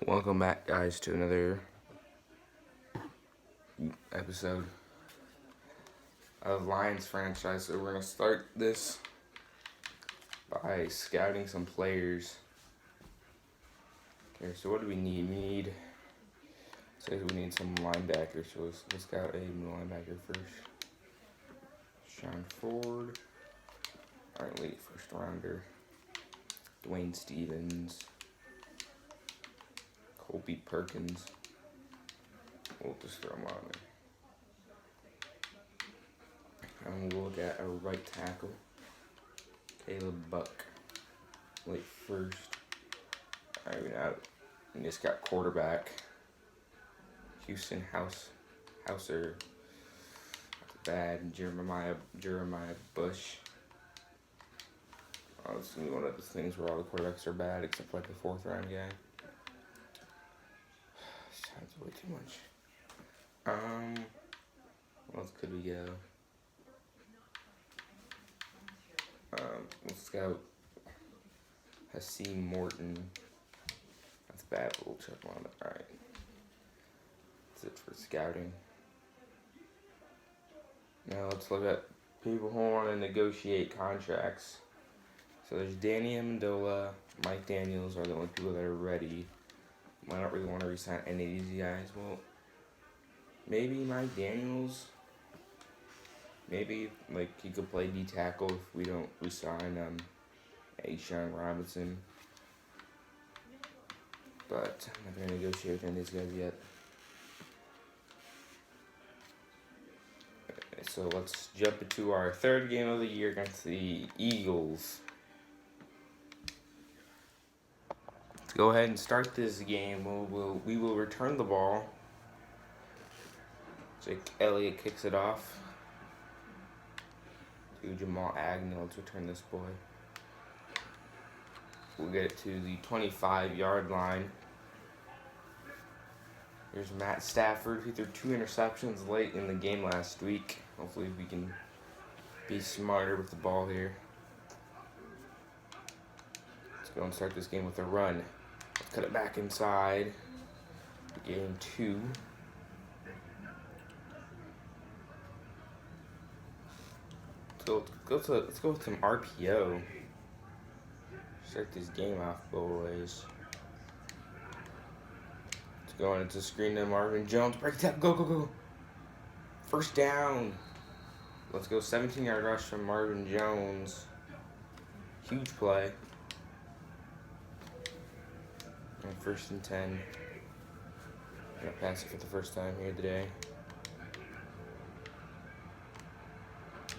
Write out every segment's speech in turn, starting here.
Welcome back, guys, to another episode of Lions franchise. So we're gonna start this by scouting some players. Okay, so what do we need? We need some linebackers. So let's scout a linebacker first. Sean Ford. All right, late first rounder. Dwayne Stevens. Colby Perkins. We'll just throw him on there. And we'll look at a right tackle. Caleb Buck. Late first. Alright, we just got quarterback. Houston Hauser. That's bad. Jeremiah Bush. This is one of the things where all the quarterbacks are bad except for like the fourth round guy. Sounds way too much. What else could we go? Let's scout Hassim Morton. That's bad, but we'll check on it. Alright. That's it for scouting. Now let's look at people who want to negotiate contracts. So there's Danny Amendola, Mike Daniels are the only people that are ready. I don't really want to re-sign any of these guys. Well, maybe Mike Daniels. Maybe like he could play D tackle if we don't resign Sean Robinson. But I'm not gonna negotiate with any of these guys yet. So let's jump into our third game of the year against the Eagles. Let's go ahead and start this game. We will return the ball. Jake Elliott kicks it off to Jamal Agnew. Let's return this boy. We'll get it to the 25-yard line. Here's Matt Stafford. He threw 2 interceptions late in the game last week. Hopefully we can be smarter with the ball here. Let's go and start this game with a run. Let's cut it back inside. Gain 2. Let's go with some RPO. Start this game off, boys. Let's go on into screen to Marvin Jones. Break that. Go. First down. Let's go 17-yard rush from Marvin Jones. Huge play. And 1st and 10. I'm going to pass it for the first time here today.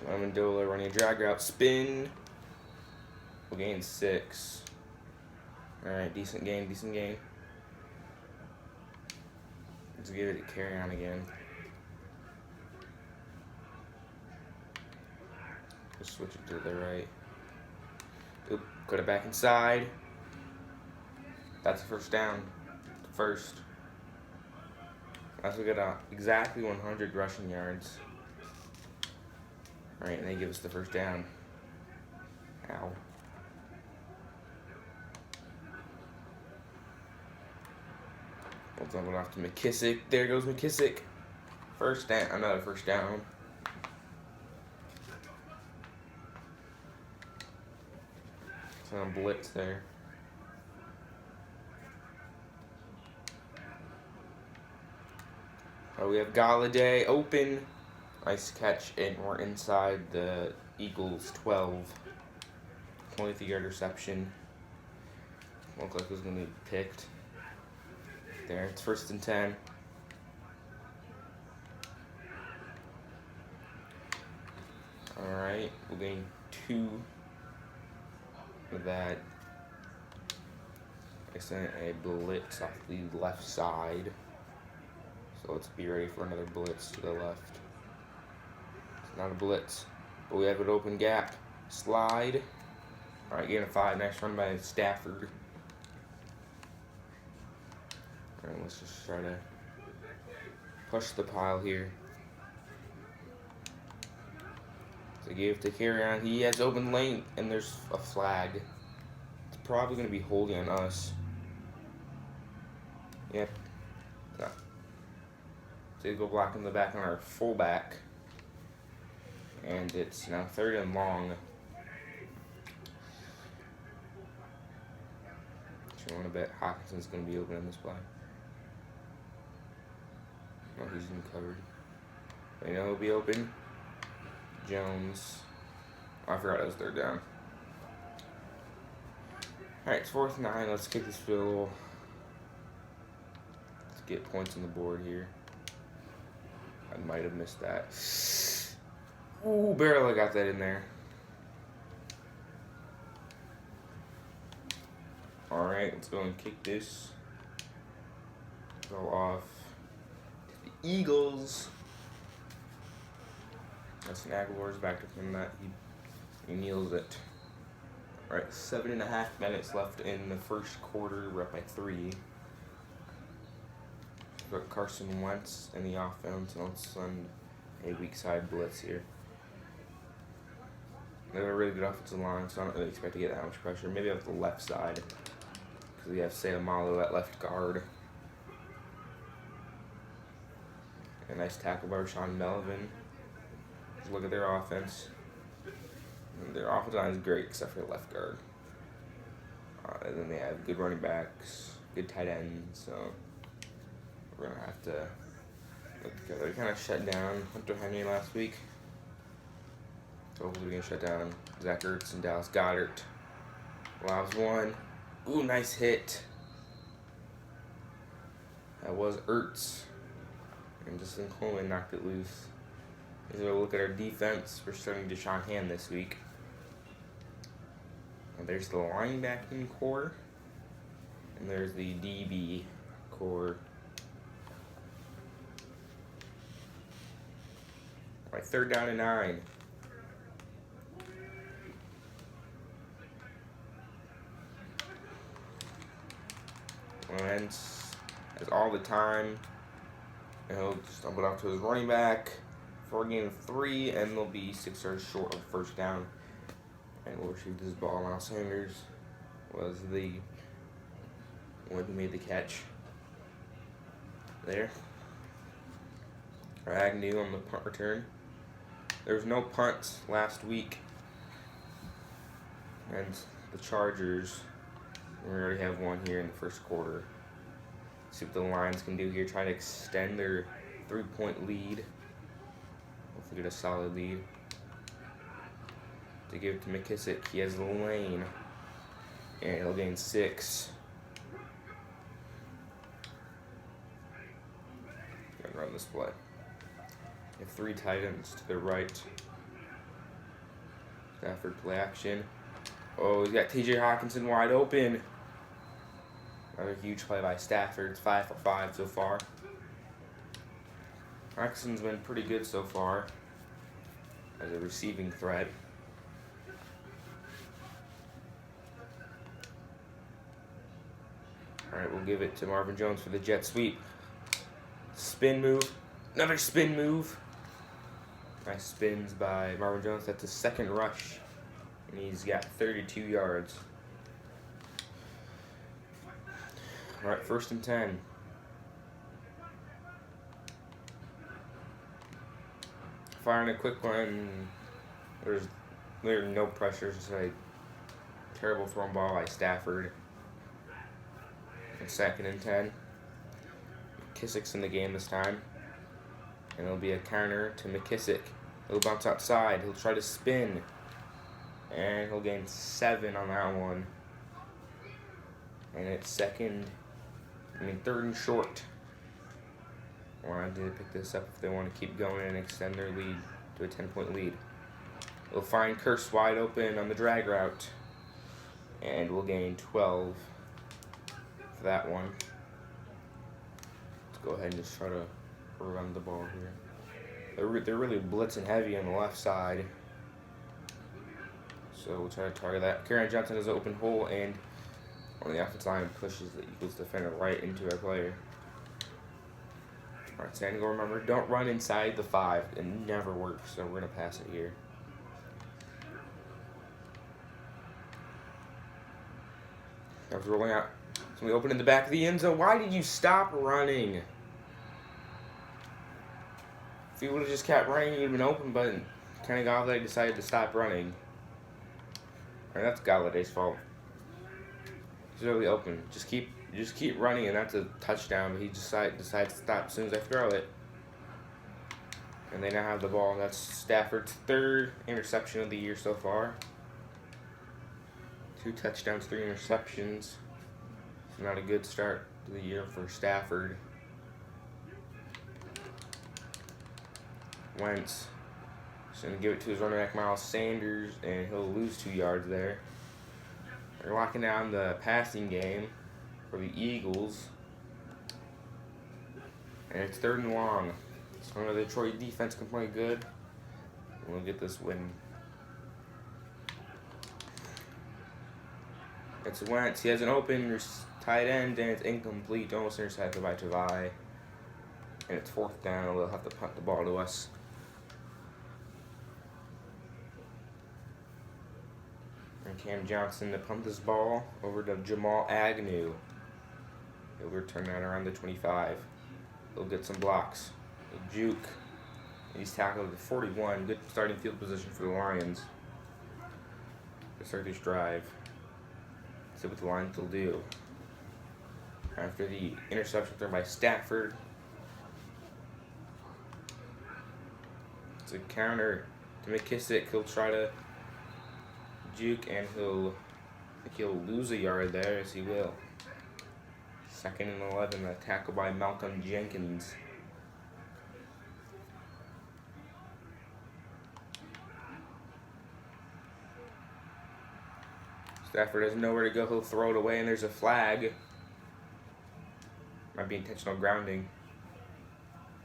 Amendola running a drag route. Spin. We'll gain 6. Alright, decent game. Let's give it a carry on again. Just switch it to the right. Oop, cut it back inside. That's a first down. First. That's we got exactly 100 rushing yards. Alright, and they give us the first down. Ow. We'll dump it off to McKissick. There goes McKissick. First down. Another first down. Some blitz there. Oh, we have Galladay open. Nice catch, and we're inside the Eagles 12. 23-yard reception. Looked like it was going to be picked. There, it's 1st and 10. Alright, we'll gain 2 with that. I sent a blitz off the left side. So let's be ready for another blitz to the left. It's not a blitz, but we have an open gap. Slide. Alright, gain a 5. Nice run by Stafford. Alright, let's just try to push the pile here. So give to carry on. He has open lane, and there's a flag. It's probably going to be holding on us. Yep. So they go block in the back on our fullback. And it's now 3rd and long. So I want to bet Hawkinson's going to be open in this play. Oh, he's in covered. But you know who'll be open? Jones. Oh, I forgot it was 3rd down. Alright, it's 4th and 9. Let's kick this field goal. Let's get points on the board here. I might have missed that. Ooh, barely got that in there. Alright, let's go and kick this. Go off to the Eagles. That's Aguilar's back to him that he kneels it. Alright, 7.5 minutes left in the first quarter. We're up by 3. We've got Carson, Wentz in the offense, and let's send a weak side blitz here. They have a really good offensive line, so I don't really expect to get that much pressure. Maybe off the left side, because we have Sayamalo at left guard. A nice tackle by Rashawn Melvin. Just look at their offense. And their offensive line is great, except for the left guard. And then they have good running backs, good tight ends, so we're going to have to look together. They kind of shut down Hunter Henry last week. So hopefully we can shut down Zach Ertz and Dallas Goedert. Allows one. Ooh, nice hit. That was Ertz. And Justin Coleman knocked it loose. Here's a look at our defense. We're starting Deshaun Hand this week. And there's the linebacking core. And there's the DB core. All right, 3rd down and 9. Wentz has all the time. And he'll stumble off to his running back for a gain of 3, and they'll be 6 yards short of 1st down. And we'll retrieve this ball. Now Sanders was the one who made the catch there. Agnew on the punt return. There was no punts last week. And the Chargers, we already have one here in the first quarter. See what the Lions can do here. Try to extend their 3-point lead. Hopefully get a solid lead. To give it to McKissick. He has the lane. And he'll gain 6. Gonna run this play. We have 3 tight ends to the right. Stafford play action. Oh, he's got TJ Hawkinson wide open. Another huge play by Stafford. It's 5 for 5 so far. Hawkinson's been pretty good so far as a receiving threat. Alright, we'll give it to Marvin Jones for the jet sweep. Spin move. Another spin move. Nice spins by Marvin Jones. That's his 2nd rush. And he's got 32 yards. Alright, 1st and 10. Firing a quick one. There's no pressure. It's just a terrible thrown ball by Stafford. And 2nd and 10. McKissick's in the game this time. And it'll be a counter to McKissick. He'll bounce outside. He'll try to spin. And he'll gain 7 on that one. And it's 3rd and short. Wanted to pick this up if they want to keep going and extend their lead to a 10-point lead. They'll find Curse wide open on the drag route. And we'll gain 12 for that one. Let's go ahead and just try to run the ball here. They're really blitzing heavy on the left side. So we'll try to target that. Karen Johnson has an open hole, and on the offensive line pushes the Eagles defender right into our player. Alright, San Diego, remember, don't run inside the 5. It never works, so we're going to pass it here. I was rolling out So we open in the back of the end zone. Why did you stop running? If he would have just kept running, he would have been open, but Kenny Galladay decided to stop running. And that's Galladay's fault. He's really open. Just keep running, and that's a touchdown. But he decides to stop as soon as I throw it. And they now have the ball. That's Stafford's third interception of the year so far. 2 touchdowns, 3 interceptions. It's not a good start to the year for Stafford. Wentz is going to give it to his running back Miles Sanders, and he'll lose 2 yards there. They're locking down the passing game for the Eagles. And it's 3rd and long. So the Detroit defense can play good. We'll get this win. It's Wentz. He has an open tight end, and it's incomplete. Almost intercepted by Tavai. And it's 4th down. They'll have to punt the ball to us. And Cam Johnson to punt this ball over to Jamal Agnew. He'll return that around the 25. He'll get some blocks. A juke. He's tackled at 41. Good starting field position for the Lions to start this drive. See what the Lions will do. After the interception thrown by Stafford. It's a counter to McKissick. He'll try to juke, and he'll lose a yard there, as he will. 2nd and 11. A tackle by Malcolm Jenkins. Stafford has nowhere to go. He'll throw it away, and there's a flag. Might be intentional grounding.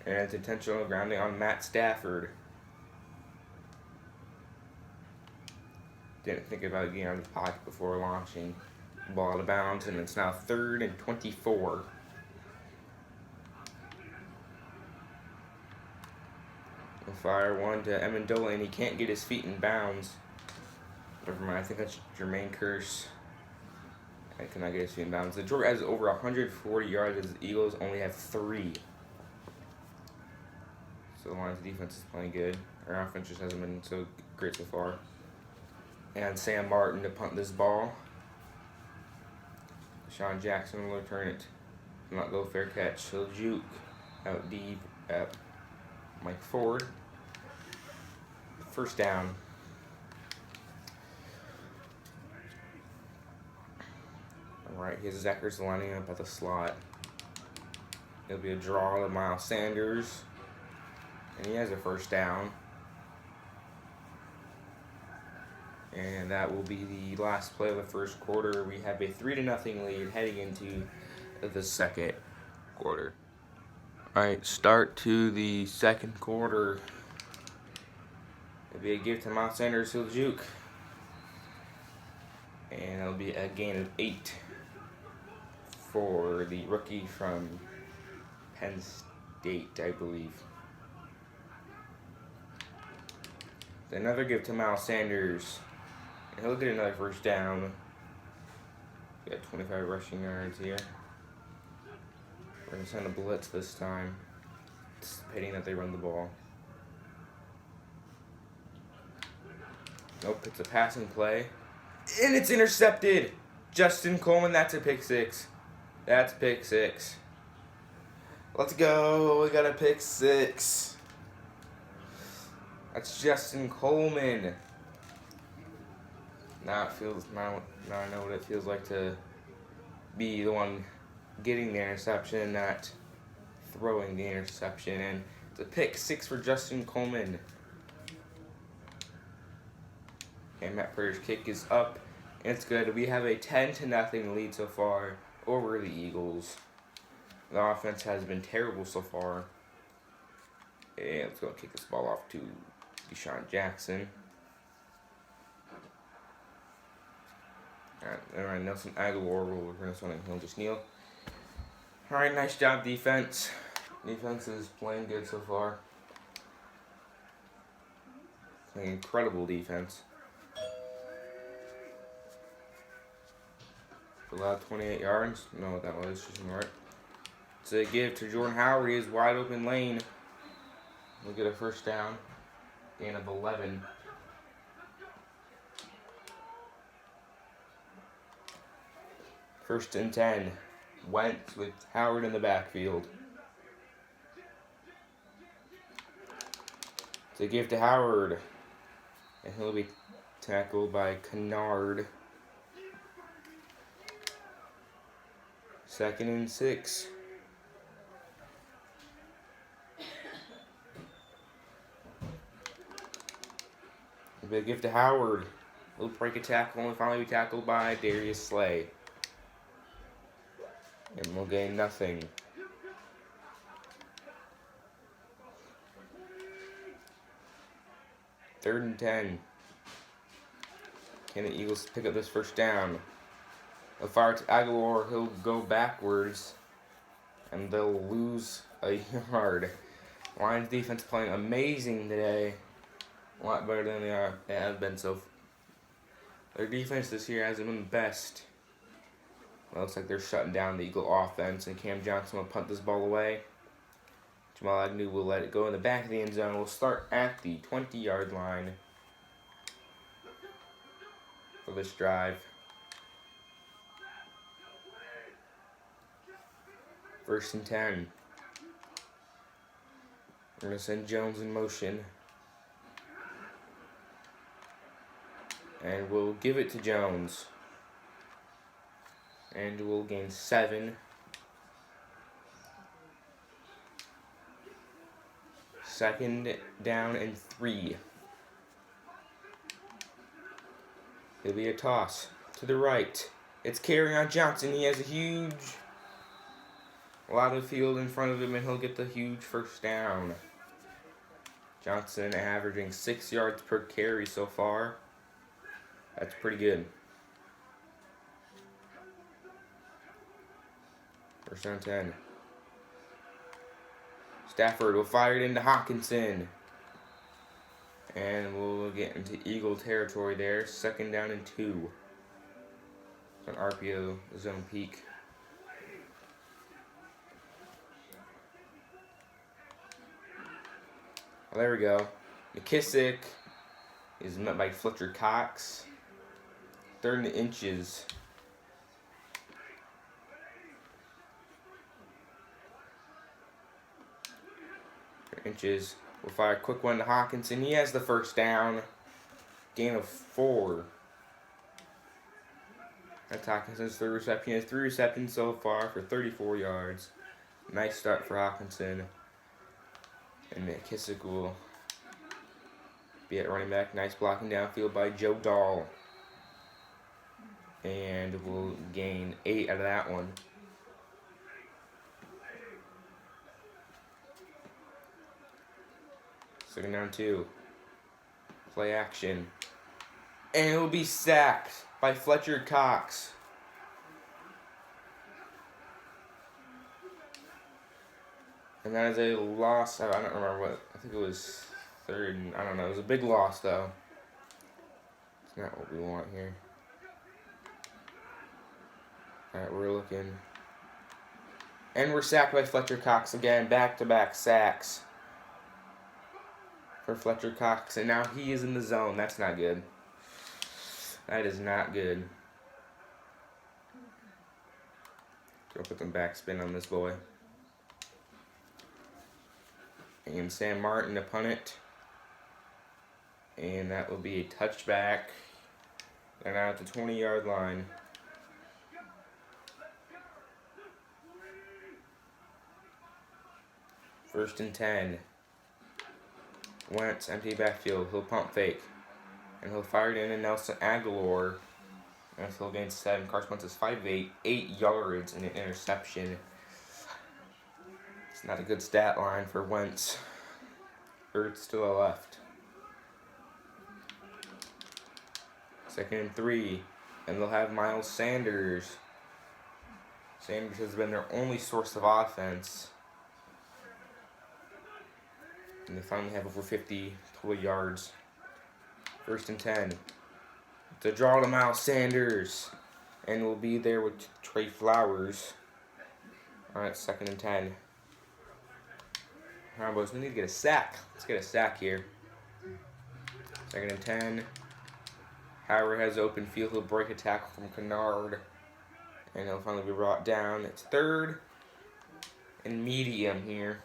And it's intentional grounding on Matt Stafford. Didn't think about getting out of the pocket before launching. Ball out of bounds, and it's now 3rd and 24. He'll fire one to Amendola, and he can't get his feet in bounds. Never mind, I think that's Jermaine Kearse. I cannot get his feet in bounds. Detroit has over 140 yards, as the Eagles only have 3. So the Lions' defense is playing good. Our offense just hasn't been so great so far. And Sam Martin to punt this ball. Sean Jackson will return it. Will not go fair catch. He'll juke out deep at Mike Ford. 1st down. Alright, here's Zachers lining up at the slot. It'll be a draw to Miles Sanders. And he has a 1st down. And that will be the last play of the 1st quarter. We have a 3-0 lead heading into the 2nd quarter. Alright, start to the 2nd quarter. It'll be a give to Miles Sanders. He'll juke. And it'll be a gain of 8 for the rookie from Penn State, I believe. Another give to Miles Sanders. And he'll get another 1st down. We got 25 rushing yards here. We're going to send a blitz this time, anticipating that they run the ball. Nope, it's a passing play. And it's intercepted! Justin Coleman, that's a pick 6. That's pick 6. Let's go, we got a pick 6. That's Justin Coleman. Now I know what it feels like to be the one getting the interception, not throwing the interception. And it's a pick 6 for Justin Coleman. And Matt Prater's kick is up, and it's good. We have a 10-0 lead so far over the Eagles. The offense has been terrible so far. And let's go kick this ball off to Deshaun Jackson. Alright, Nelson Aguilar will return this one, and he'll just kneel. Alright, nice job, defense. Defense is playing good so far. Playing incredible defense. Allowed 28 yards. I don't know what that was. Just smart. To give to Jordan Howard, his wide open lane. We'll get a first down. Gain of 11. First and 10. Wentz with Howard in the backfield. To give to Howard. And he'll be tackled by Kennard. 2nd and 6. A big gift to Howard. He'll break a tackle and finally be tackled by Darius Slay. And we'll gain nothing. Third and 10. Can the Eagles pick up this first down? A fire to Aguilar, he'll go backwards, and they'll lose a yard. Lions defense playing amazing today. A lot better than they have been so far. Their defense this year hasn't been the best. Well, looks like they're shutting down the Eagle offense, and Cam Johnson will punt this ball away. Jamal Agnew will let it go in the back of the end zone. We'll start at the 20-yard line for this drive. First and 10. We're going to send Jones in motion. And we'll give it to Jones. And we'll gain 7. 2nd down and 3. It'll be a toss to the right. It's Kerryon Johnson. He has a lot of field in front of him, and he'll get the huge first down. Johnson averaging 6 yards per carry so far. That's pretty good. First down 10. Stafford will fire it into Hawkinson. And we'll get into Eagle territory there. 2nd down and 2. It's an RPO zone peak. Well, there we go. McKissick is met by Fletcher Cox. 3rd and inches. Inches. We'll fire a quick one to Hawkinson. He has the first down. Gain of 4. That's Hawkinson's 3rd reception. He has 3 receptions so far for 34 yards. Nice start for Hawkinson. And McKissick will be at running back. Nice blocking downfield by Joe Dahl. And we'll gain 8 out of that one. Second down 2. Play action. And it will be sacked by Fletcher Cox. And that is a loss. I don't remember what. I think it was 3rd. I don't know. It was a big loss, though. It's not what we want here. Alright, we're looking. And we're sacked by Fletcher Cox again. Back-to-back sacks for Fletcher Cox. And now he is in the zone. That's not good. That is not good. Go put some backspin on this boy. And Sam Martin to punt it. And that will be a touchback. They're now at the 20-yard line. First and 10. Wentz, empty backfield. He'll pump fake. And he'll fire it in to Nelson Aguilar. And he'll gain 7. Carson Wentz is 5'8", 8 yards and an interception. It's not a good stat line for Wentz. Ertz to the left. 2nd and 3. And they'll have Miles Sanders. Sanders has been their only source of offense. And they finally have over 50 total yards. 1st and 10. The draw to Miles Sanders. And we'll be there with Trey Flowers. Alright, 2nd and 10. Alright, boys, we need to get a sack. Let's get a sack here. 2nd and 10. Howard has open field. He'll break a tackle from Kennard. And he'll finally be brought down. It's 3rd and medium here.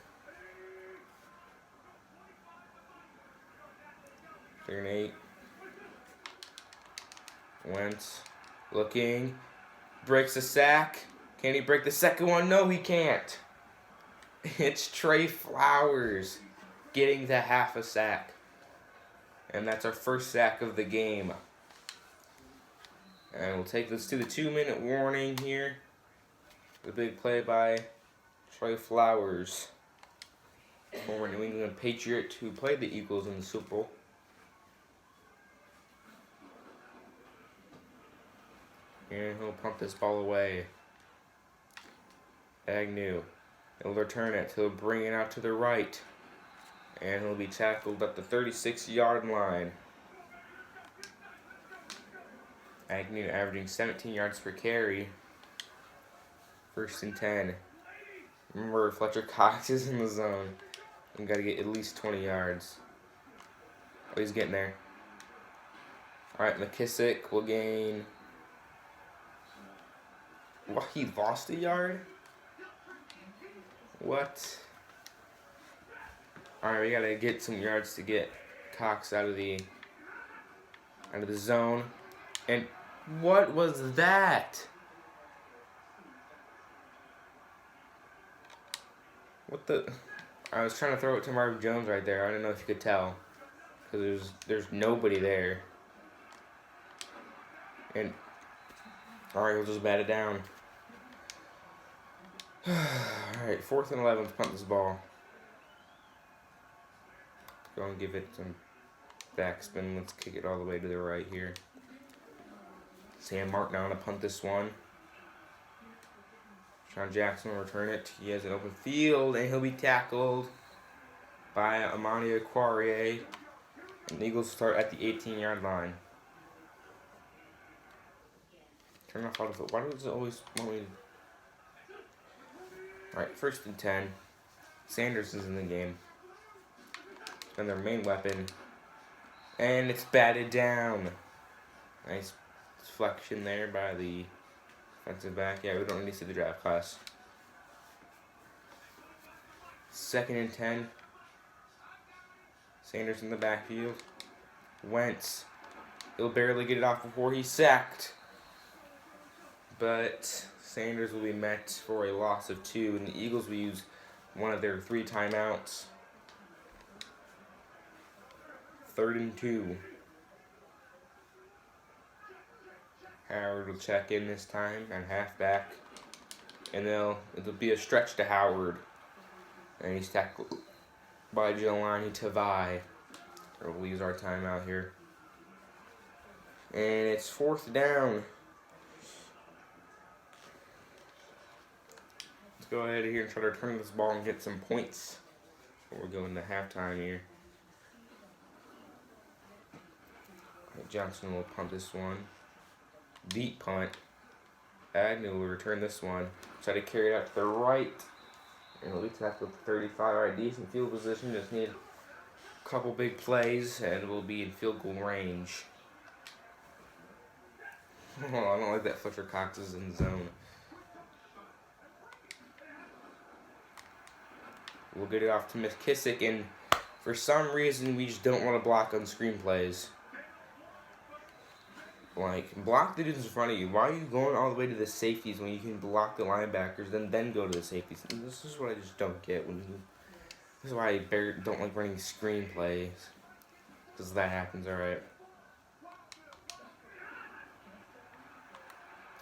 3rd and 8. Wentz looking. Breaks a sack. Can he break the second one? No, he can't. It's Trey Flowers getting the half a sack. And that's our first sack of the game. And we'll take this to the 2-minute warning here. The big play by Trey Flowers, former New England Patriot who played the Eagles in the Super Bowl. And he'll pump this ball away. Agnew. He'll return it. He'll bring it out to the right. And he'll be tackled at the 36-yard line. Agnew averaging 17 yards per carry. 1st and 10. Remember, Fletcher Cox is in the zone. We've got to get at least 20 yards. Oh, he's getting there. Alright, McKissick will gain... What? He lost a yard? What? Alright, we gotta get some yards to get Cox out of the zone. And what was that? What the? I was trying to throw it to Marvin Jones right there. I don't know if you could tell, because there's nobody there. And alright, we'll just bat it down. Alright, 4th and 11. Let's punt this ball. Go and give it some backspin. Let's kick it all the way to the right here. Sam Martin on to punt this one. Sean Jackson will return it. He has an open field, and he'll be tackled by Amani Aquarie. And the Eagles start at the 18-yard line. Turn off auto fill. Why does it always want me to... Alright, 1st and 10. Sanders is in the game. And their main weapon. And it's batted down. Nice deflection there by the defensive back. Yeah, we don't need to see the draft class. 2nd and 10. Sanders in the backfield. Wentz. He'll barely get it off before he's sacked. But Sanders will be met for a loss of 2, and the Eagles will use one of their 3 timeouts. 3rd and 2. Howard will check in this time and halfback. And it'll be a stretch to Howard. And he's tackled by Jelani Tavai. We'll use our timeout here. And it's 4th down. Let's go ahead here and try to return this ball and get some points before we go into halftime here. Johnson will punt this one. Deep punt. Agnew will return this one. Try to carry it out to the right. And we'll be tackled at the 35. Alright, decent field position. Just need a couple big plays, and we'll be in field goal range. Oh, I don't like that Fletcher Cox is in the zone. We'll get it off to McKissick, and for some reason, we just don't want to block on screenplays. Like, block the dudes in front of you. Why are you going all the way to the safeties when you can block the linebackers, then go to the safeties? And this is what I just don't get. This is why I don't like running screenplays. Because that happens, alright.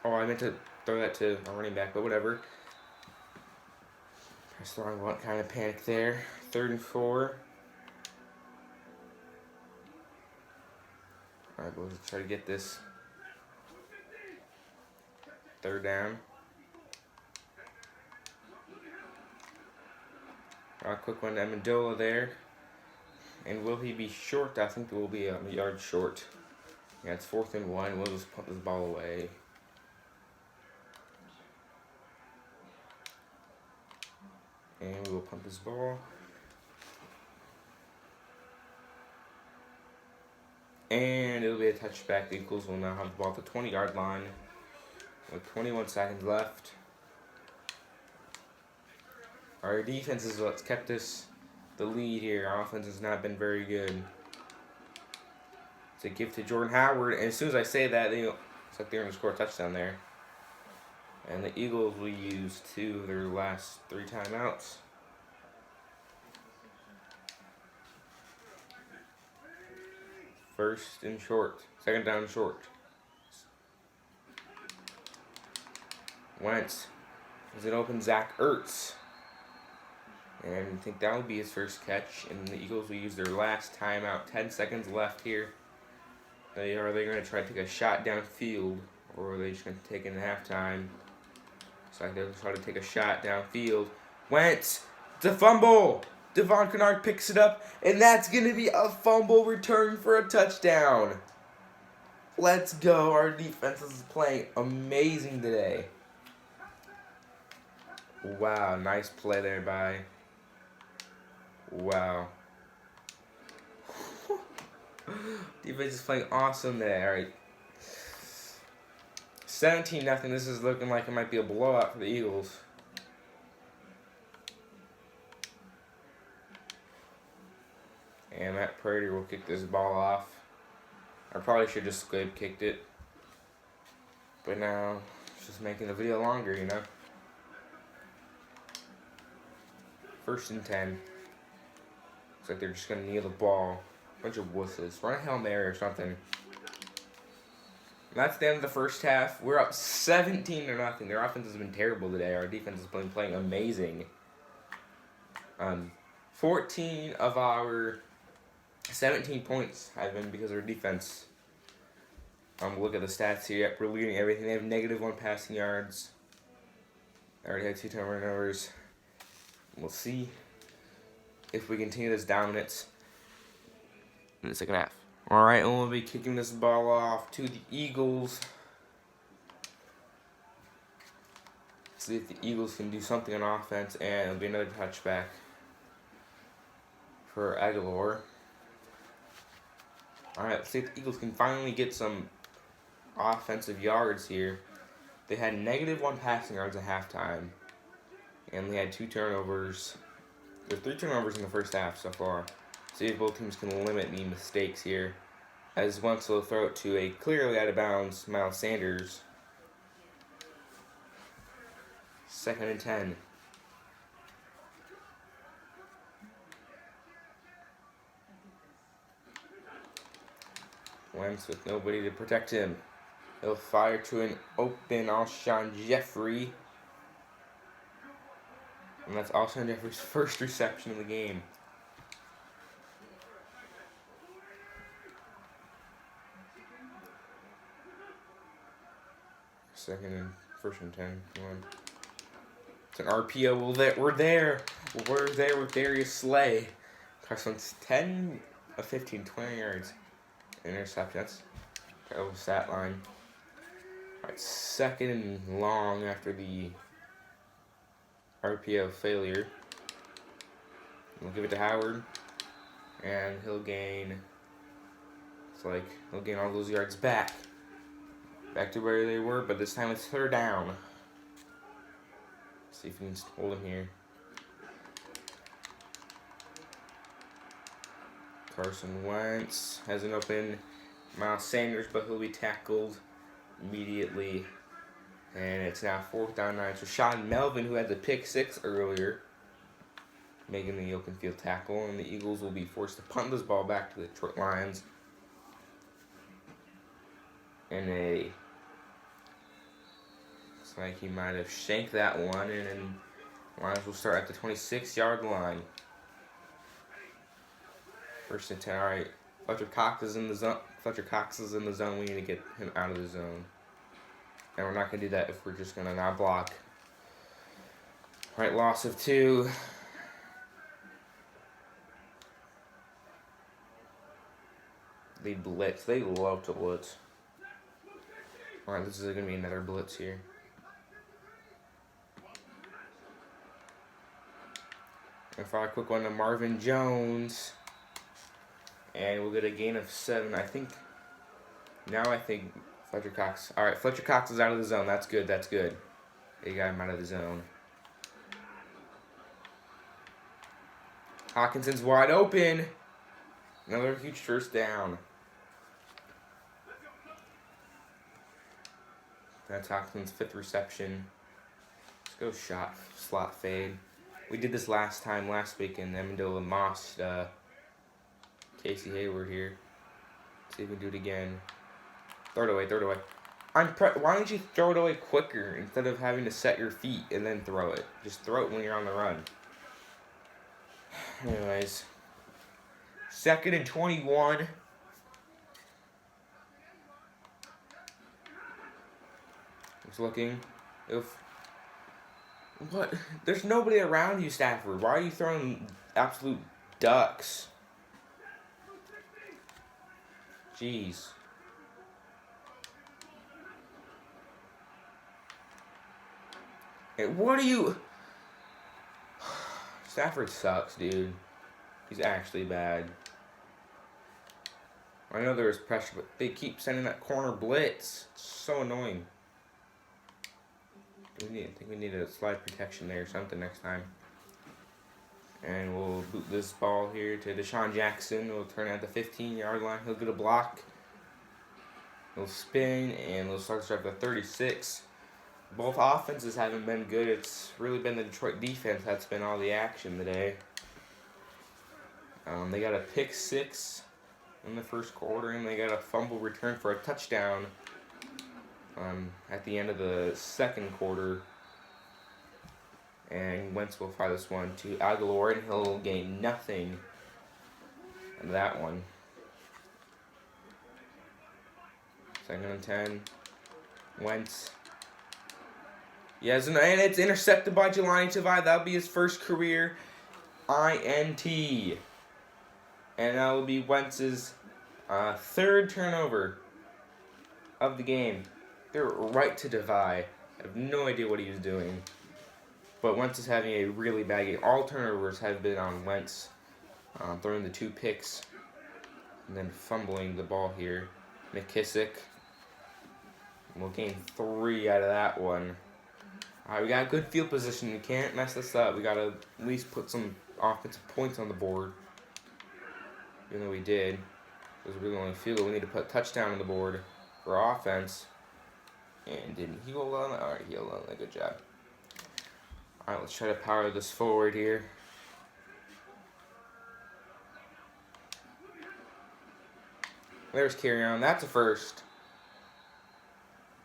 Oh, I meant to throw that to a running back, but whatever. Press the wrong one, kind of panic there. 3rd and 4. Alright, we'll try to get this 3rd down. A quick one to Amendola there. And will he be short? I think it will be a yard short. Yeah, it's 4th and 1. We'll just pump this ball away. And we will punt this ball. And it'll be a touchback. The Eagles will now have the ball at the 20-yard line with 21 seconds left. Our defense is what's kept us the lead here. Our offense has not been very good. It's a gift to Jordan Howard, and as soon as I say that, it's like they're going to score a touchdown there. And the Eagles will use 2 of their last 3 timeouts. First and short. Second down short. Wentz. As it opens, Zach Ertz. And I think that will be his first catch. And the Eagles will use their last timeout. 10 seconds left here. Are they going to try to take a shot downfield, or are they just going to take it in halftime? It's like they'll try to take a shot downfield. Wentz. It's a fumble. Devon Kennard picks it up, and that's going to be a fumble return for a touchdown. Let's go. Our defense is playing amazing today. Wow, nice play there by... Wow. Defense is playing awesome there. All right. 17-0. This is looking like it might be a blowout for the Eagles. And Matt Prater will kick this ball off. I probably should just kicked it. But now, it's just making the video longer, you know. First and 10. Looks like they're just going to kneel the ball. Bunch of wusses. Run a Hail Mary or something. And that's the end of the first half. We're up 17-0. Their offense has been terrible today. Our defense has been playing amazing. 14 of our 17 points have been because of our defense. Look at the stats here. Yep, we're leading everything. They have -1 passing yards. They already had 2 turnovers. We'll see if we continue this dominance in the second half. All right, and we'll be kicking this ball off to the Eagles. See if the Eagles can do something on offense, and it'll be another touchback for Aguilar. All right, let's see if the Eagles can finally get some offensive yards here. They had -1 passing yards at halftime, and they had 2 turnovers. There's 3 turnovers in the first half so far. See if both teams can limit the mistakes here. As Wentz will throw it to a clearly out of bounds Miles Sanders. 2nd and 10. Wentz with nobody to protect him. He'll fire to an open Alshon Jeffrey. And that's Alshon Jeffrey's first reception of the game. First and 10. Come on. It's an RPO. We're there. We're there with Darius Slay. Carson's 10 of 15, 20 yards. Interceptions. Terrible stat line. Alright, 2nd and long after the RPO failure. We'll give it to Howard. And he'll gain... he'll gain all those yards back. Back to where they were, but this time it's 3rd down. See if we can hold him here. Carson Wentz has an open Miles Sanders, but he'll be tackled immediately. And it's now 4th down 9. So Sean Melvin, who had the pick 6 earlier, making the open field tackle. And the Eagles will be forced to punt this ball back to the Detroit Lions. And looks like he might have shanked that one. And then Lions will start at the 26-yard line. 1st and 10. All right, Fletcher Cox is in the zone. We need to get him out of the zone. And we're not going to do that if we're just going to not block. All right, loss of 2. They blitz. They love to blitz. All right, this is going to be another blitz here. And for a quick one to Marvin Jones. And we'll get a gain of 7. I think Fletcher Cox. All right, Fletcher Cox is out of the zone. That's good. That's good. They got him out of the zone. Hawkinson's wide open. Another huge first down. That's Hawkinson's 5th reception. Let's go slot fade. We did this last week, and Amendola mossed Casey Hayward here. See if we can do it again. Throw it away. Why don't you throw it away quicker instead of having to set your feet and then throw it? Just throw it when you're on the run. Anyways. 2nd and 21. Just looking. What? There's nobody around you, Stafford. Why are you throwing absolute ducks? Jeez. Hey, what are you... Stafford sucks, dude. He's actually bad. I know there was pressure, but they keep sending that corner blitz. It's so annoying. I think we need a slide protection there or something next time. And we'll boot this ball here to Deshaun Jackson. We'll turn at the 15-yard line. He'll get a block. He'll spin, and he'll start at the 36. Both offenses haven't been good. It's really been the Detroit defense that's been all the action today. They got a pick 6 in the first quarter, and they got a fumble return for a touchdown at the end of the second quarter. And Wentz will fire this one to Aguilar, and he'll gain nothing in that one. 2nd and 10. Wentz. Yes, and it's intercepted by Jelani Tavai. That'll be his first career INT. And that will be Wentz's 3rd turnover of the game. They're right to Tavai. I have no idea what he was doing. But Wentz is having a really bad game. All turnovers have been on Wentz. Throwing the 2 picks. And then fumbling the ball here. McKissick. We'll gain 3 out of that one. Alright, we got good field position. We can't mess this up. We got to at least put some offensive points on the board. Even though we did. It was really only a field goal. We need to put a touchdown on the board for offense. And didn't he hold on? Alright, he held on. Good job. Alright, let's try to power this forward here. There's Carry-On. That's a first.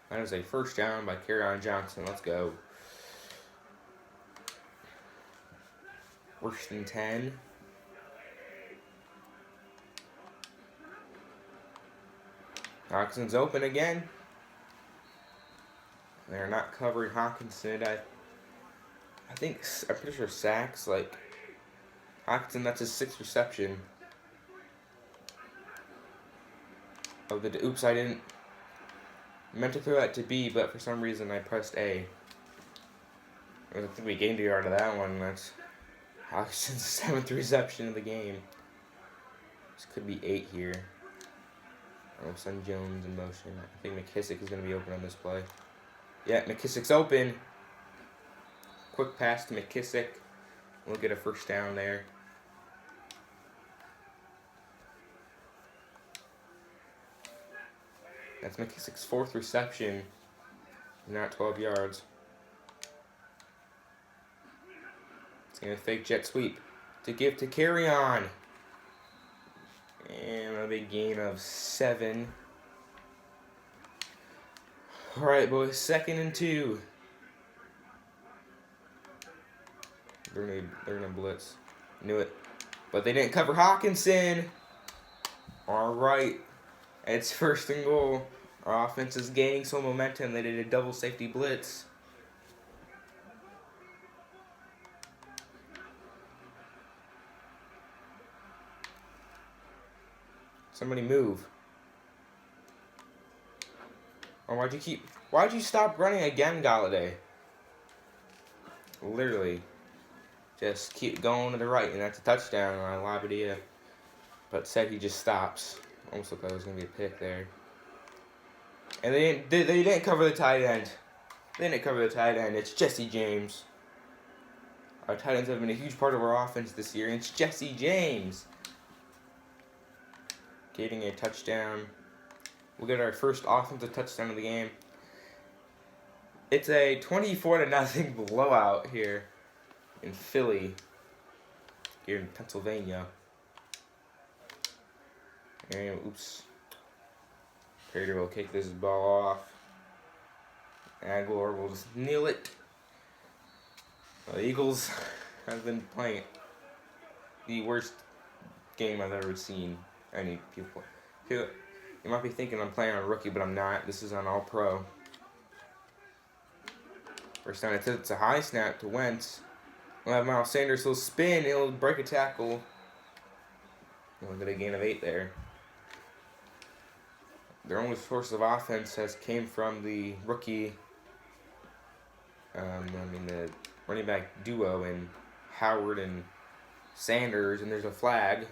That is a first down by Carry-On Johnson. Let's go. 1st and 10. Hawkinson's open again. They're not covering Hawkinson. I'm pretty sure sacks, like, Hawkinson, that's his 6th reception. Oops, I didn't. Meant to throw that to B, but for some reason I pressed A. I think we gained a yard of that one. That's Hawkinson's 7th reception of the game. This could be 8 here. Oh, Son Jones in motion. I think McKissick is going to be open on this play. Yeah, McKissick's open. Quick pass to McKissick. We'll get a first down there. That's McKissick's 4th reception. Not 12 yards. It's going to fake jet sweep to give to Carry-On. And a big gain of 7. All right, boys. 2nd and 2. They're gonna blitz. Knew it. But they didn't cover Hawkinson. All right. It's 1st and goal. Our offense is gaining some momentum. They did a double safety blitz. Somebody move. Or why'd you stop running again, Galladay? Literally. just keep going to the right, and that's a touchdown on Labadia. But said he just stops. Almost looked like it was gonna be a pick there. And they didn't cover the tight end. They didn't cover the tight end. It's Jesse James. Our tight ends have been a huge part of our offense this year, and it's Jesse James getting a touchdown. We'll get our first offensive touchdown of the game. It's a 24-0 blowout here in Philly, here in Pennsylvania. And oops. Prater will kick this ball off. Aguilar will just kneel it. The Eagles have been playing the worst game I've ever seen any people. You might be thinking I'm playing on rookie, but I'm not. This is on all pro. First down, it's a high snap to Wentz. We'll have Miles Sanders. He'll spin. He'll break a tackle. He'll get a gain of 8 there. Their only source of offense came from the rookie. The running back duo in Howard and Sanders, and there's a flag.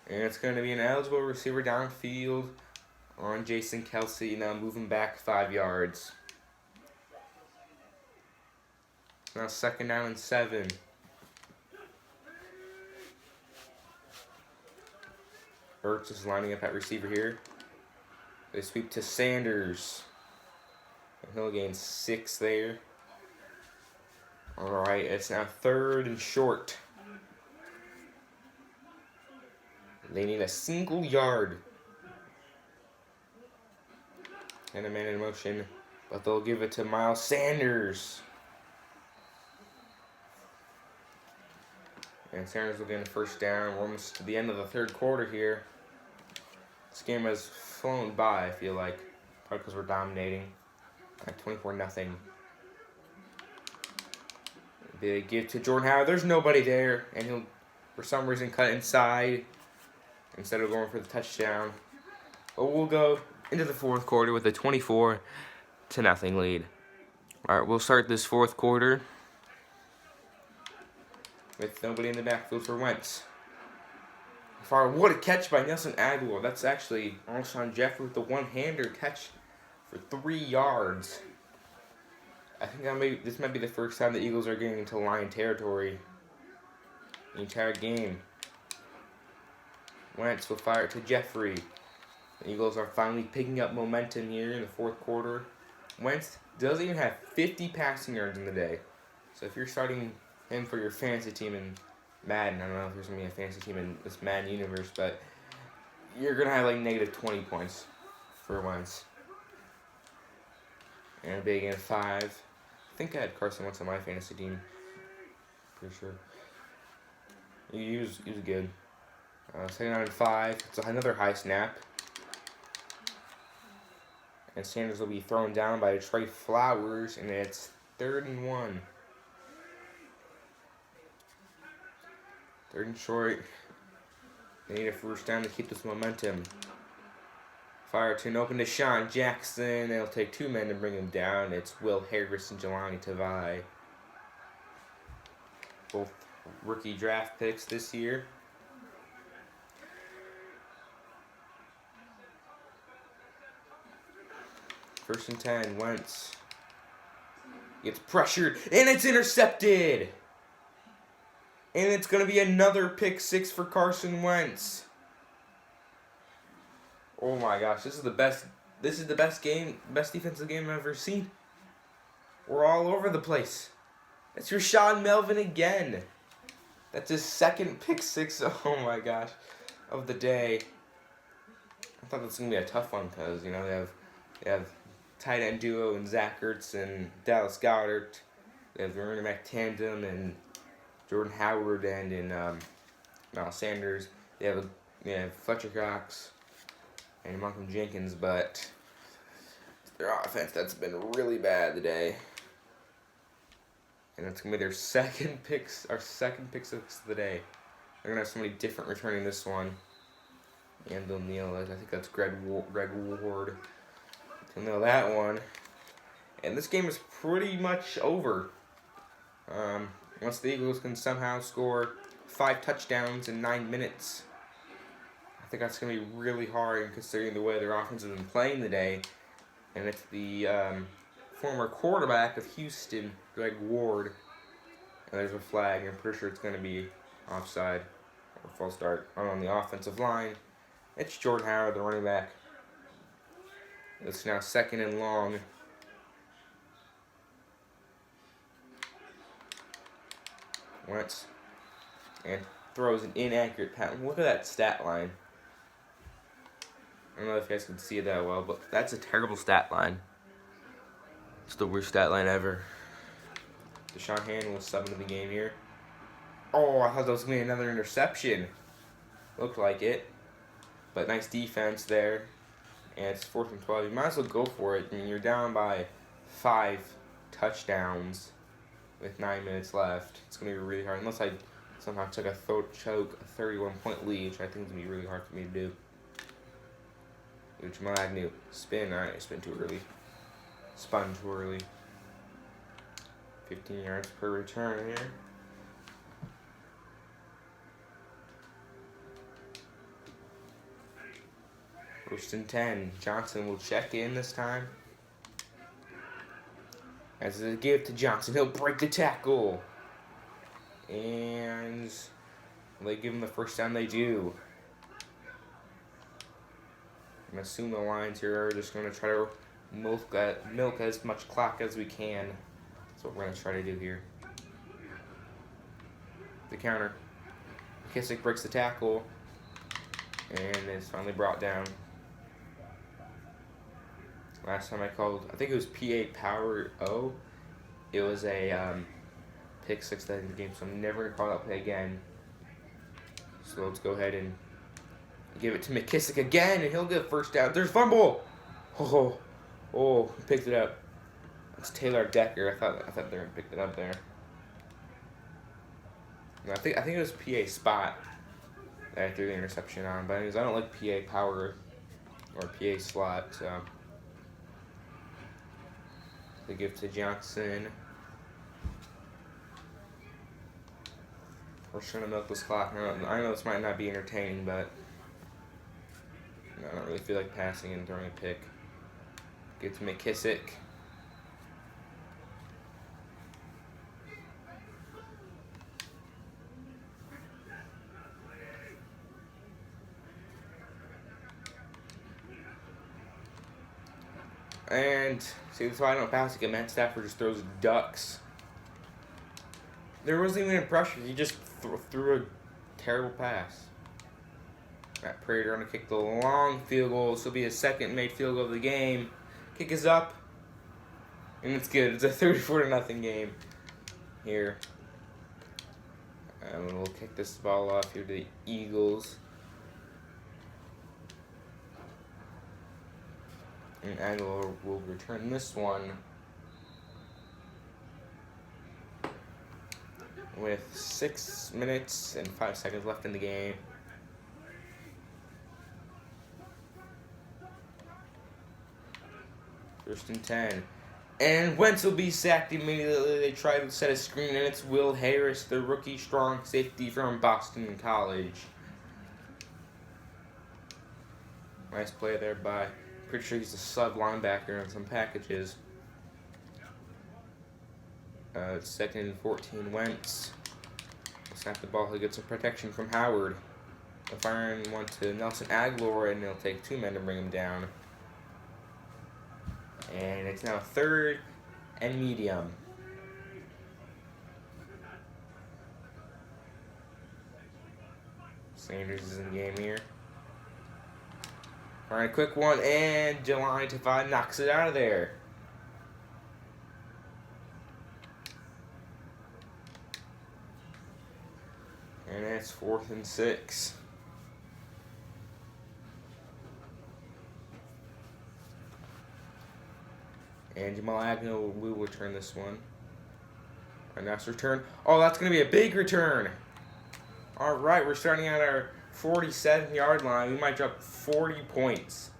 And it's going to be an eligible receiver downfield on Jason Kelsey, now moving back 5 yards. Now 2nd down and 7. Ertz is lining up at receiver here. They sweep to Sanders. And he'll gain 6 there. Alright, it's now 3rd and short. They need a single yard. And a man in motion. But they'll give it to Miles Sanders. And Sanders will get a first down. We're almost to the end of the 3rd quarter here. This game has flown by, I feel like. Probably because we're dominating. At 24-0. They give to Jordan Howard. There's nobody there. And he'll, for some reason, cut inside instead of going for the touchdown. But we'll go into the 4th quarter with a 24-0 lead. Alright, we'll start this 4th quarter with nobody in the backfield for Wentz. What a catch by Nelson Aguilar. That's actually Alshon Jeffrey with the one-hander catch for 3 yards. I think this might be the first time the Eagles are getting into Lion territory the entire game. Wentz will fire it to Jeffrey. The Eagles are finally picking up momentum here in the 4th quarter. Wentz doesn't even have 50 passing yards in the day. So if you're starting him for your fantasy team in Madden, I don't know if there's going to be a fantasy team in this Madden universe, but you're going to have like negative 20 points for Wentz. And a big in 5. I think I had Carson Wentz on my fantasy team. Pretty sure. He was good. 2nd down and 5. It's another high snap. And Sanders will be thrown down by Trey Flowers, and it's 3rd and 1. 3rd and short. They need a first down to keep this momentum. Fire to an open to Sean Jackson. It'll take 2 men to bring him down. It's Will Harris and Jelani Tavai. Both rookie draft picks this year. First and 10, Wentz gets pressured, and it's intercepted! And it's going to be another pick 6 for Carson Wentz. Oh my gosh, this is the best defensive game I've ever seen. We're all over the place. It's Rashad Melvin again. That's his 2nd pick 6, oh my gosh, of the day. I thought this was going to be a tough one because, they have tight end duo and Zach Ertz and Dallas Goedert. They have the running back tandem and Jordan Howard and Miles Sanders. They have Fletcher Cox and Malcolm Jenkins, but their offense that's been really bad today. And that's gonna be their second pick 6 of the day. They're gonna have somebody different returning this one. And they'll kneel it. I think that's Greg Ward. They'll kneel that one. And this game is pretty much over. Once the Eagles can somehow score 5 touchdowns in 9 minutes, I think that's going to be really hard considering the way their offense has been playing today. And it's the former quarterback of Houston, Greg Ward. And there's a flag. I'm pretty sure it's going to be offside or false start on the offensive line. It's Jordan Howard, the running back. It's now 2nd and long. Wentz and throws an inaccurate pass. Look at that stat line. I don't know if you guys can see it that well, but that's a terrible stat line. It's the worst stat line ever. Deshaun Hand was subbed into the game here. Oh, I thought that was going to be another interception. Looked like it. But nice defense there. And it's 4th and 12. You might as well go for it. I mean, you're down by 5 touchdowns with 9 minutes left. It's going to be really hard. Unless I somehow took a 31-point lead, which I think is going to be really hard for me to do. Jamal Agnew. Spin. Alright, spin too early. Spun too early. 15 yards per return here. First and 10. Johnson will check in this time. As a give to Johnson, he'll break the tackle. And they give him the first down. They do. I assume the Lions here are just going to try to milk as much clock as we can. That's what we're going to try to do here. The counter. McKissick breaks the tackle. And it's finally brought down. Last time I called, I think it was PA Power O. It was a pick 6 that in the game, so I'm never going to call that play again. So let's go ahead and give it to McKissick again, and he'll get first down. There's fumble! Oh, he picked it up. It's Taylor Decker. I thought they were going to pick it up there. No, I think it was PA Spot that I threw the interception on, but anyways, I don't like PA Power or PA Slot, so they give to Johnson. We're trying to milk this clock. I know this might not be entertaining, but I don't really feel like passing and throwing a pick. Give to McKissick. And see, that's why I don't pass again. Matt Stafford just throws ducks. There wasn't even a pressure. He just threw a terrible pass. Matt Prater going to kick the long field goal. This will be his 2nd made field goal of the game. Kick is up. And it's good. It's a 34-0 game here. And we'll kick this ball off here to the Eagles. And Aguilar will return this one with 6 minutes and 5 seconds left in the game. First and 10. And Wentz will be sacked immediately. They try to set a screen, and it's Will Harris, the rookie strong safety from Boston College. Nice play there by... Pretty sure he's a sub linebacker in some packages. 2nd and 14, Wentz. He'll snap the ball. He'll get some protection from Howard. They'll fire one to Nelson Aguilar, and they'll take 2 men to bring him down. And it's now 3rd and medium. Sanders is in the game here. All right, quick one, and Jelani Tavai knocks it out of there. And it's 4th and 6. And Jamal Agnew will return this one. A nice return. Oh, that's going to be a big return. All right, we're starting at our 47-yard line. We might drop 40 points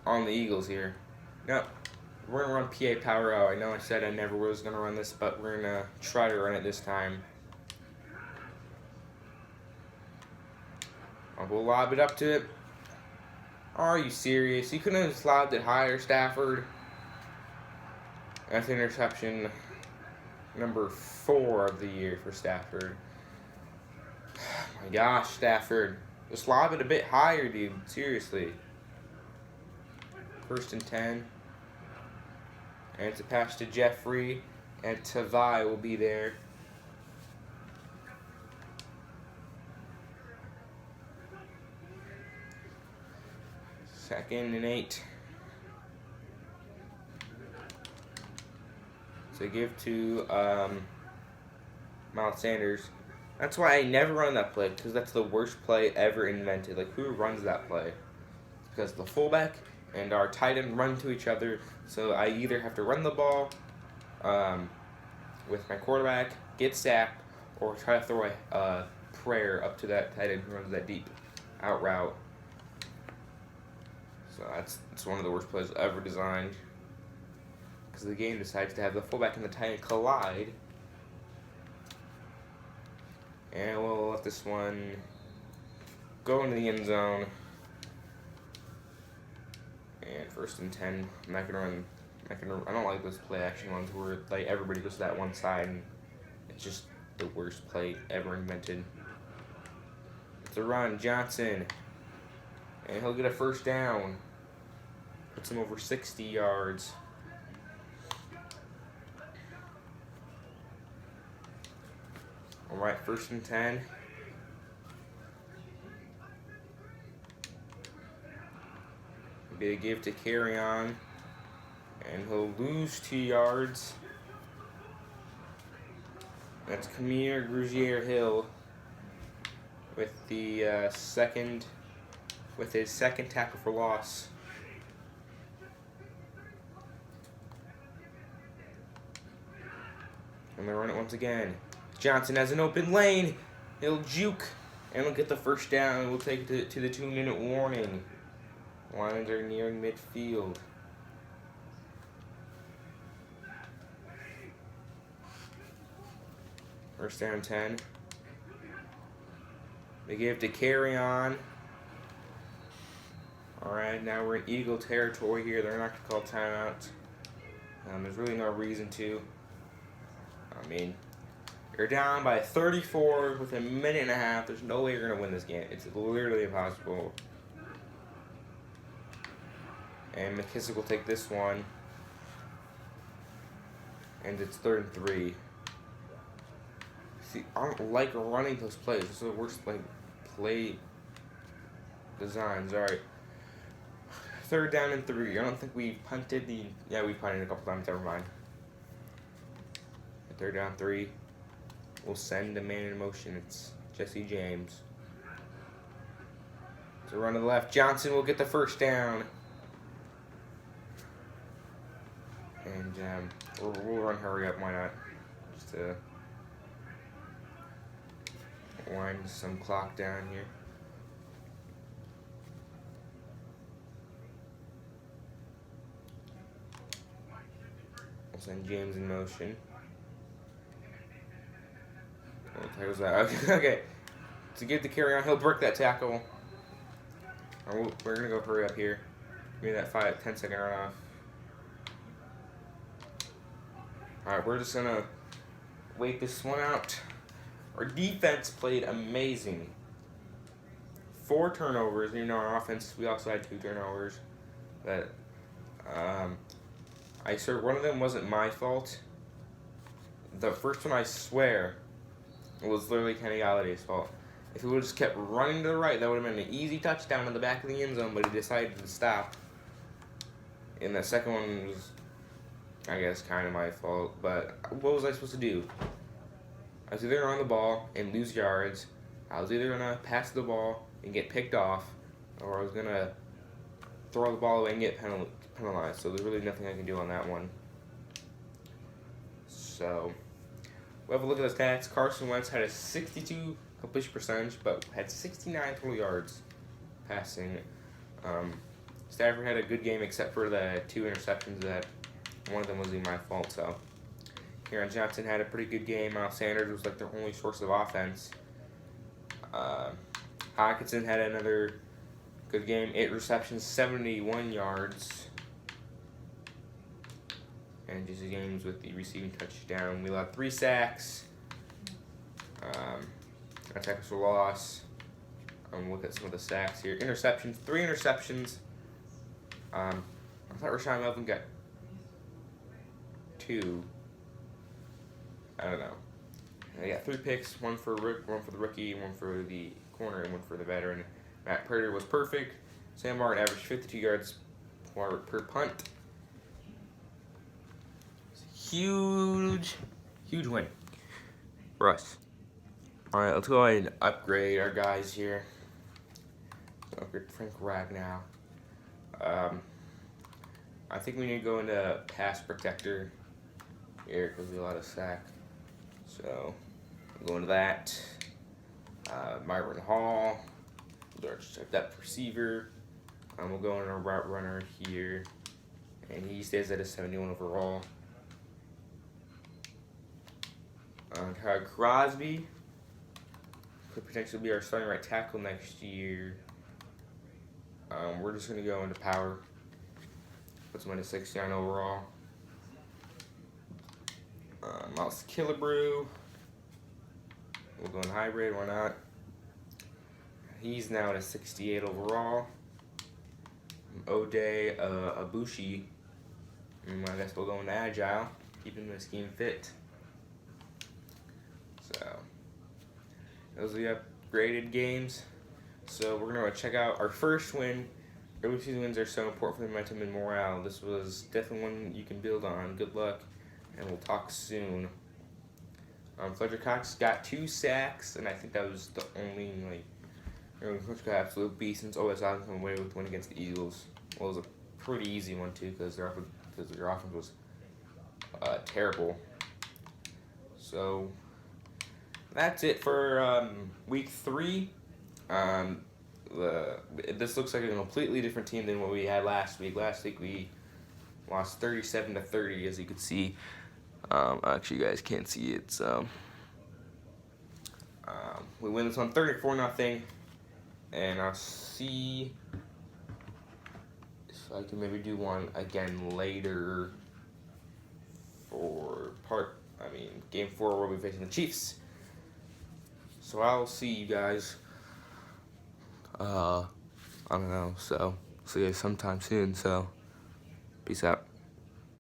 on the Eagles here. Nope. we're gonna run PA Power Out. I know I said I never was gonna run this, but we're gonna try to run it this time. We'll lob it up to it. Are you serious? You couldn't have lobbed it higher, Stafford. That's interception number 4 of the year for Stafford. Oh my gosh, Stafford. Just lob it a bit higher, dude. Seriously. 1st and 10. And it's a pass to Jeffrey. And Tavai will be there. Second and 8. So give to Miles Sanders. That's why I never run that play, because that's the worst play ever invented. Like, who runs that play? Because the fullback and our tight end run to each other, so I either have to run the ball with my quarterback, get sacked, or try to throw a prayer up to that tight end who runs that deep out route. So it's one of the worst plays ever designed, because the game decides to have the fullback and the tight end collide. And we'll let this one go into the end zone. And 1st and 10. I'm not gonna run. I don't like those play action ones where like everybody goes to that one side, and it's just the worst play ever invented. It's a run, Johnson, and he'll get a 1st down. Puts him over 60 yards. All right, 1st and 10. Be a give to carry on, and he'll lose 2 yards. That's Kamir Grugier-Hill with the his second tackle for loss. And they run it once again. Johnson has an open lane. He'll juke, and he'll get the 1st down. We'll take it to the 2-minute warning. Lions are nearing midfield. First down 10. They give to carry on. Alright, now we're in Eagle territory here. They're not going to call timeouts. There's really no reason to. I mean, you're down by 34 with a minute and a half. There's no way you're going to win this game. It's literally impossible. And McKissick will take this one. And it's 3rd and 3. See, I don't like running those plays. This is the worst play designs. Alright. 3rd down and 3. I don't think we punted the... Yeah, we punted a couple times. Never mind. 3rd down 3. We'll send a man in motion. It's Jesse James. So run to the left. Johnson will get the 1st down. And we'll run hurry up. Why not? Just to wind some clock down here. We'll send James in motion. Oh, tackles that. Okay. To give the carry on, he'll break that tackle. We're going to go hurry up here. Give me that 10 second runoff. Alright, we're just going to wait this one out. Our defense played amazing. 4 turnovers. You know, our offense, we also had 2 turnovers. But I swear, one of them wasn't my fault. The first one, I swear, was literally Kenny Galladay's fault. If he would have just kept running to the right, that would have been an easy touchdown in the back of the end zone, but he decided to stop. And the second one was, I guess, kind of my fault. But what was I supposed to do? I was either going to run the ball and lose yards. I was either going to pass the ball and get picked off, or I was going to throw the ball away and get penalized. So there's really nothing I can do on that one. So we'll have a look at the stats. Carson Wentz had a 62 completion percentage, but had 69 total yards passing. Stafford had a good game except for the 2 interceptions that One of them wasn't my fault, so. Kieran Johnson had a pretty good game. Miles Sanders was like their only source of offense. Hockenson had another good game. 8 receptions, 71 yards. And just games with the receiving touchdown. We allowed 3 sacks. A tackles for loss. Look at some of the sacks here. Interceptions, 3 interceptions. I thought Rashawn Melvin got 2. I don't know. I got 3 picks, one for the rookie, one for the corner, and one for the veteran. Matt Prater was perfect. Sam Martin averaged 52 yards per punt. Huge win for us. All right, let's go ahead and upgrade our guys here. So upgrade Frank Ragnow. I think we need to go into pass protector here because we have a lot of sack. So we'll go into that. Myron Hall, large depth receiver. We'll go into a route runner here, and he stays at a 71 overall. Crosby could potentially be our starting right tackle next year. We're just going to go into power. Puts him at a 69 overall. Miles Killebrew. We'll go in hybrid, why not? He's now at a 68 overall. O'Day Abushi. I guess we'll go into agile. Keep him in the scheme fit. So, those are the upgraded games. So, we're going to check out our first win. Early season wins are so important for the momentum and morale. This was definitely one you can build on. Good luck, and we'll talk soon. Fletcher Cox got 2 sacks, and I think that was the only, Fletcher got absolute beast since OS Island come away with one against the Eagles. Well, it was a pretty easy one, too, because their offense was terrible. So, that's it for week 3. This looks like a completely different team than what we had last week. Last week we lost 37-30, as you can see. Actually, you guys can't see it. So we win this one 34-0, and I'll see if I can maybe do one again later for game 4 where we'll be facing the Chiefs. So I'll see you guys. I don't know. So see you guys sometime soon. So peace out.